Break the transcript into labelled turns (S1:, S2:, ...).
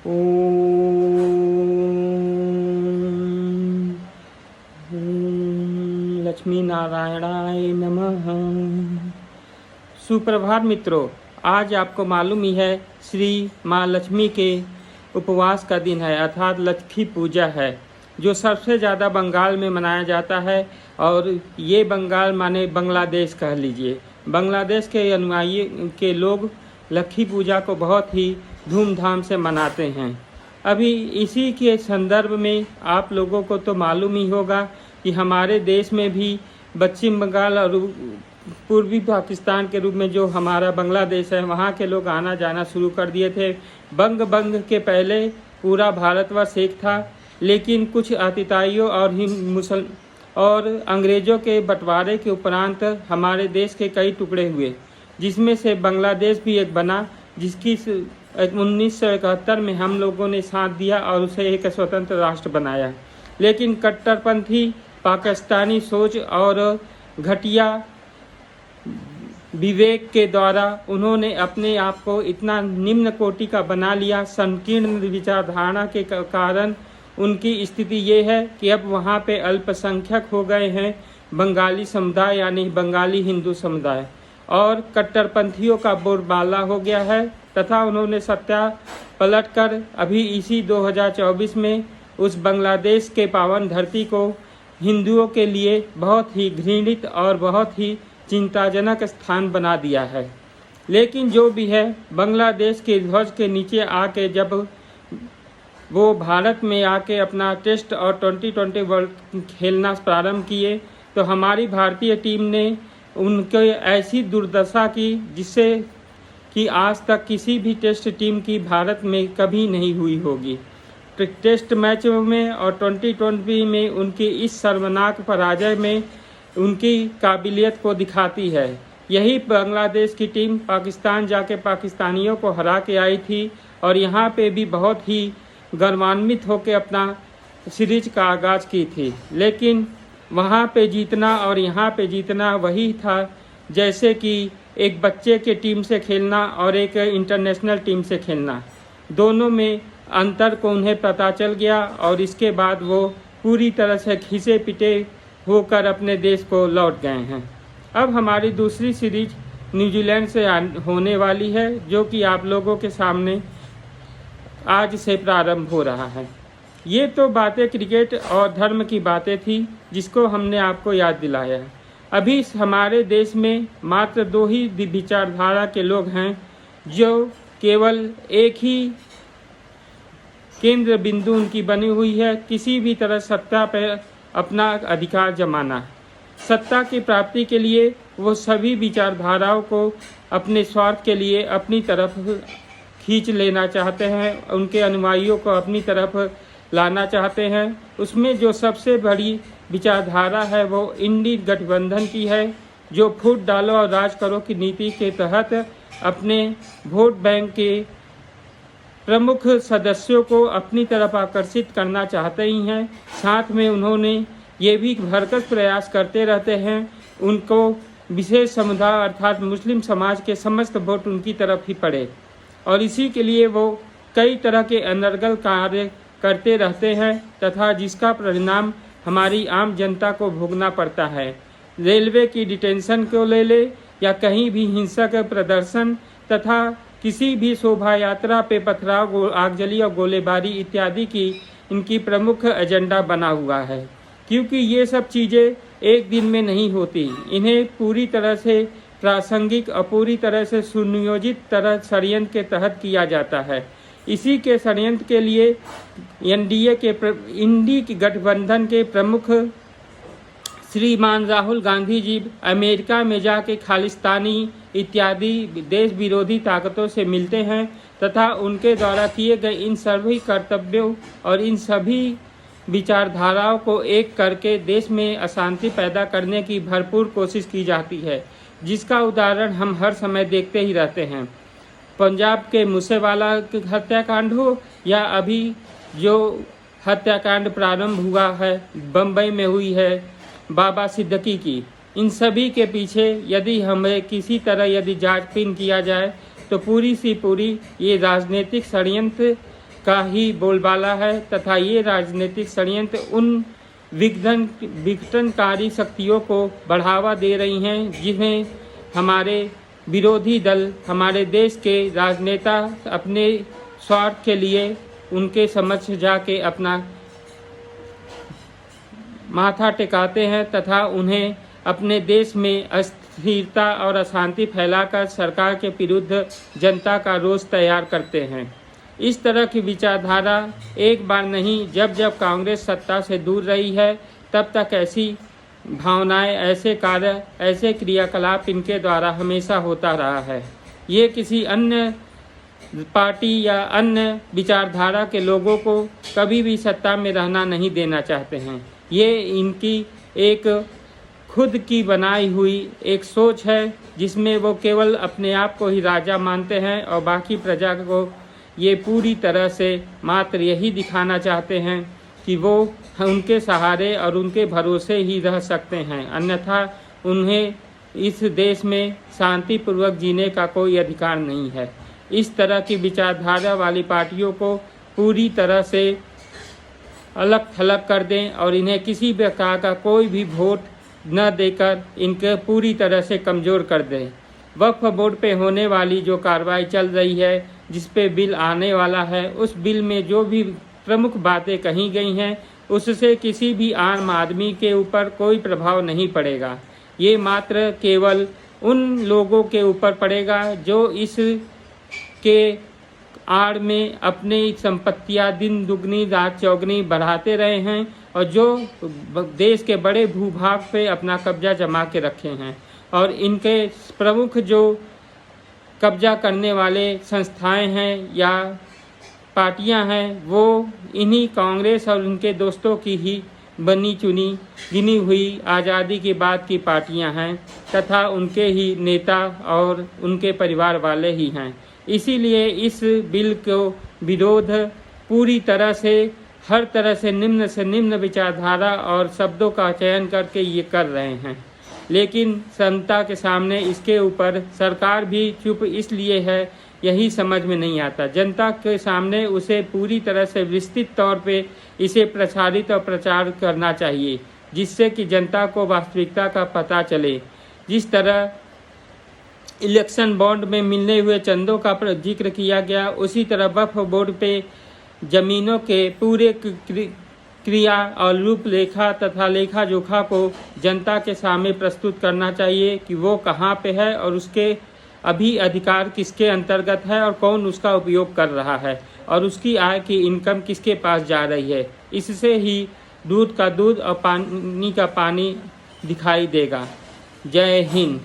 S1: ओम लक्ष्मी नारायणाय नमः। सुप्रभात मित्रों, आज आपको मालूम ही है श्री माँ लक्ष्मी के उपवास का दिन है, अर्थात लक्ष्मी पूजा है, जो सबसे ज़्यादा बंगाल में मनाया जाता है। और ये बंगाल माने बांग्लादेश कह लीजिए। बांग्लादेश के अनुयायी के लोग लक्ष्मी पूजा को बहुत ही धूमधाम से मनाते हैं। अभी इसी के संदर्भ में आप लोगों को तो मालूम ही होगा कि हमारे देश में भी पश्चिम बंगाल और पूर्वी पाकिस्तान के रूप में जो हमारा बांग्लादेश है, वहाँ के लोग आना जाना शुरू कर दिए थे। बंग के पहले पूरा भारतवर्ष एक था, लेकिन कुछ आतिताइयों और अंग्रेज़ों के बंटवारे के उपरांत हमारे देश के कई टुकड़े हुए, जिसमें से बांग्लादेश भी एक बना, जिसकी 1971 में हम लोगों ने साथ दिया और उसे एक स्वतंत्र राष्ट्र बनाया। लेकिन कट्टरपंथी पाकिस्तानी सोच और घटिया विवेक के द्वारा उन्होंने अपने आप को इतना निम्न कोटि का बना लिया। संकीर्ण विचारधारा के कारण उनकी स्थिति ये है कि अब वहाँ पे अल्पसंख्यक हो गए हैं बंगाली समुदाय, यानी बंगाली हिंदू समुदाय, और कट्टरपंथियों का बोलबाला हो गया है। तथा उन्होंने सत्ता पलट कर अभी इसी 2024 में उस बांग्लादेश के पावन धरती को हिंदुओं के लिए बहुत ही घृणित और बहुत ही चिंताजनक स्थान बना दिया है। लेकिन जो भी है, बांग्लादेश के ध्वज के नीचे आके जब वो भारत में आके अपना टेस्ट और 2020 वर्ल्ड खेलना प्रारंभ किए, तो हमारी भारतीय टीम ने उनके ऐसी दुर्दशा की जिससे कि आज तक किसी भी टेस्ट टीम की भारत में कभी नहीं हुई होगी। टेस्ट मैच में और 2020 में उनकी इस शर्मनाक पराजय में उनकी काबिलियत को दिखाती है। यही बांग्लादेश की टीम पाकिस्तान जाके पाकिस्तानियों को हरा के आई थी और यहाँ पे भी बहुत ही गर्वान्वित होकर अपना सीरीज का आगाज़ की थी। लेकिन वहाँ पे जीतना और यहाँ पे जीतना वही था जैसे कि एक बच्चे के टीम से खेलना और एक इंटरनेशनल टीम से खेलना, दोनों में अंतर को उन्हें पता चल गया और इसके बाद वो पूरी तरह से खीसे पिटे होकर अपने देश को लौट गए हैं। अब हमारी दूसरी सीरीज न्यूजीलैंड से होने वाली है, जो कि आप लोगों के सामने आज से प्रारंभ हो रहा है। ये तो बातें क्रिकेट और धर्म की बातें थी जिसको हमने आपको याद दिलाया है। अभी हमारे देश में मात्र 2 ही विचारधारा के लोग हैं जो केवल एक ही केंद्र बिंदु उनकी बनी हुई है, किसी भी तरह सत्ता पर अपना अधिकार जमाना। सत्ता की प्राप्ति के लिए वो सभी विचारधाराओं को अपने स्वार्थ के लिए अपनी तरफ खींच लेना चाहते हैं, उनके अनुयायियों को अपनी तरफ लाना चाहते हैं। उसमें जो सबसे बड़ी विचारधारा है वो इंडी गठबंधन की है, जो फूट डालो और राज करो की नीति के तहत अपने वोट बैंक के प्रमुख सदस्यों को अपनी तरफ आकर्षित करना चाहते ही हैं। साथ में उन्होंने ये भी भरसक प्रयास करते रहते हैं उनको विशेष समुदाय अर्थात मुस्लिम समाज के समस्त वोट उनकी तरफ ही पड़े, और इसी के लिए वो कई तरह के अनर्गल कार्य करते रहते हैं तथा जिसका परिणाम हमारी आम जनता को भोगना पड़ता है। रेलवे की डिटेंशन को ले ले या कहीं भी हिंसक प्रदर्शन तथा किसी भी शोभा यात्रा पे पथराव, आगजनी और गोलीबारी इत्यादि की इनकी प्रमुख एजेंडा बना हुआ है। क्योंकि ये सब चीज़ें एक दिन में नहीं होती, इन्हें पूरी तरह से प्रासंगिक और पूरी तरह से सुनियोजित तरह षड्यंत्र के तहत किया जाता है। इसी के षड्यंत्र के लिए इंडी गठबंधन के प्रमुख श्रीमान राहुल गांधी जी अमेरिका में जाके खालिस्तानी इत्यादि देश विरोधी ताकतों से मिलते हैं तथा उनके द्वारा किए गए इन सभी कर्तव्यों और इन सभी विचारधाराओं को एक करके देश में अशांति पैदा करने की भरपूर कोशिश की जाती है, जिसका उदाहरण हम हर समय देखते ही रहते हैं। पंजाब के मूसेवाला हत्याकांड हो या अभी जो हत्याकांड प्रारंभ हुआ है बम्बई में हुई है बाबा सिद्दीकी की, इन सभी के पीछे यदि हमें किसी तरह यदि जांचबीन किया जाए तो पूरी सी पूरी ये राजनीतिक षड्यंत्र का ही बोलबाला है तथा ये राजनीतिक षड्यंत्र उन विघटनकारी शक्तियों को बढ़ावा दे रही हैं जिन्हें हमारे विरोधी दल, हमारे देश के राजनेता अपने स्वार्थ के लिए उनके समक्ष जाके अपना माथा टिकाते हैं तथा उन्हें अपने देश में अस्थिरता और अशांति फैलाकर सरकार के विरुद्ध जनता का रोष तैयार करते हैं। इस तरह की विचारधारा एक बार नहीं, जब जब कांग्रेस सत्ता से दूर रही है तब तक ऐसी भावनाएं, ऐसे कार्य, ऐसे क्रियाकलाप इनके द्वारा हमेशा होता रहा है। ये किसी अन्य पार्टी या अन्य विचारधारा के लोगों को कभी भी सत्ता में रहना नहीं देना चाहते हैं। ये इनकी एक खुद की बनाई हुई एक सोच है जिसमें वो केवल अपने आप को ही राजा मानते हैं और बाकी प्रजा को ये पूरी तरह से मात्र यही दिखाना चाहते हैं कि वो उनके सहारे और उनके भरोसे ही रह सकते हैं, अन्यथा उन्हें इस देश में शांतिपूर्वक जीने का कोई अधिकार नहीं है। इस तरह की विचारधारा वाली पार्टियों को पूरी तरह से अलग थलग कर दें और इन्हें किसी प्रकार का कोई भी वोट न देकर इनके पूरी तरह से कमज़ोर कर दें। वक्फ बोर्ड पे होने वाली जो कार्रवाई चल रही है, जिस पे बिल आने वाला है, उस बिल में जो भी प्रमुख बातें कही गई हैं उससे किसी भी आम आदमी के ऊपर कोई प्रभाव नहीं पड़ेगा। ये मात्र केवल उन लोगों के ऊपर पड़ेगा जो इस के आड़ में अपनी संपत्तियां दिन दुगनी रात चौगनी बढ़ाते रहे हैं और जो देश के बड़े भूभाग पे अपना कब्जा जमा के रखे हैं। और इनके प्रमुख जो कब्जा करने वाले संस्थाएं हैं या पार्टियां हैं, वो इन्हीं कांग्रेस और उनके दोस्तों की ही बनी चुनी गिनी हुई आज़ादी के बाद की पार्टियां हैं तथा उनके ही नेता और उनके परिवार वाले ही हैं। इसीलिए इस बिल को विरोध पूरी तरह से हर तरह से निम्न विचारधारा और शब्दों का चयन करके ये कर रहे हैं, लेकिन जनता के सामने इसके ऊपर सरकार भी चुप इसलिए है, यही समझ में नहीं आता। जनता के सामने उसे पूरी तरह से विस्तृत तौर पे इसे प्रसारित और प्रचार करना चाहिए, जिससे कि जनता को वास्तविकता का पता चले। जिस तरह इलेक्शन बॉन्ड में मिलने हुए चंदों का जिक्र किया गया, उसी तरह वक्फ बोर्ड पे ज़मीनों के पूरे क्रिया और रूपरेखा तथा लेखा जोखा को जनता के सामने प्रस्तुत करना चाहिए कि वो कहाँ पे है और उसके अभी अधिकार किसके अंतर्गत है और कौन उसका उपयोग कर रहा है और उसकी आय की इनकम किसके पास जा रही है। इससे ही दूध का दूध और पानी का पानी दिखाई देगा। जय हिंद।